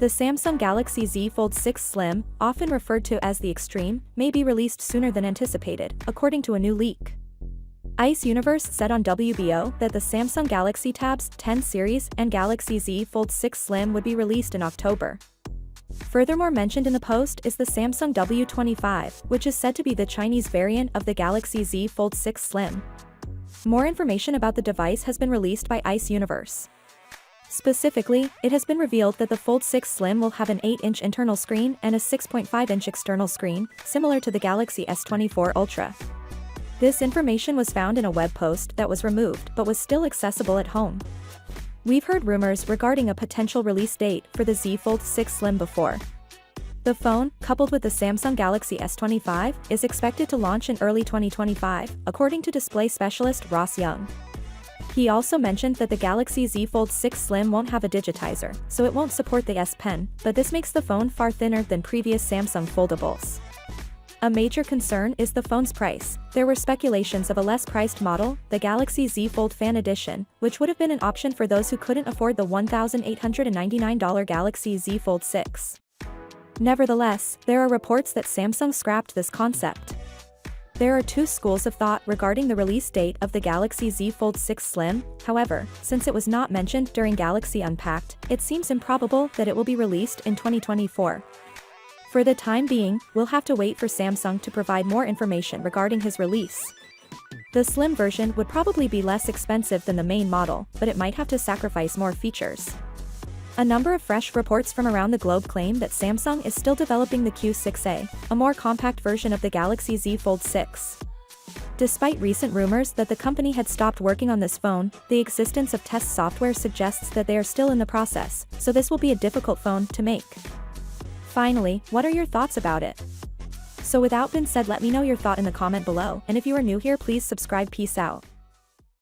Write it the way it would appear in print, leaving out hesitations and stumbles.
The Samsung Galaxy Z Fold 6 Slim, often referred to as the Extreme, may be released sooner than anticipated, according to a new leak. Ice Universe said on WBO that the Samsung Galaxy Tabs 10 series and Galaxy Z Fold 6 Slim would be released in October. Furthermore mentioned in the post is the Samsung W25, which is said to be the Chinese variant of the Galaxy Z Fold 6 Slim. More information about the device has been released by Ice Universe. Specifically, it has been revealed that the Fold 6 Slim will have an 8-inch internal screen and a 6.5-inch external screen, similar to the Galaxy S24 Ultra. This information was found in a web post that was removed but was still accessible at home. We've heard rumors regarding a potential release date for the Z Fold 6 Slim before. The phone, coupled with the Samsung Galaxy S25, is expected to launch in early 2025, according to display specialist Ross Young. He also mentioned that the Galaxy Z Fold 6 Slim won't have a digitizer, so it won't support the S Pen, but this makes the phone far thinner than previous Samsung foldables. A major concern is the phone's price. There were speculations of a less-priced model, the Galaxy Z Fold Fan Edition, which would have been an option for those who couldn't afford the $1,899 Galaxy Z Fold 6. Nevertheless, there are reports that Samsung scrapped this concept. There are two schools of thought regarding the release date of the Galaxy Z Fold 6 Slim, however, since it was not mentioned during Galaxy Unpacked, it seems improbable that it will be released in 2024. For the time being, we'll have to wait for Samsung to provide more information regarding his release. The Slim version would probably be less expensive than the main model, but it might have to sacrifice more features. A number of fresh reports from around the globe claim that Samsung is still developing the Q6A, a more compact version of the Galaxy Z Fold 6. Despite recent rumors that the company had stopped working on this phone, the existence of test software suggests that they are still in the process, so this will be a difficult phone to make. Finally, what are your thoughts about it? So without being said, let me know your thought in the comment below, and if you are new here, please subscribe. Peace out.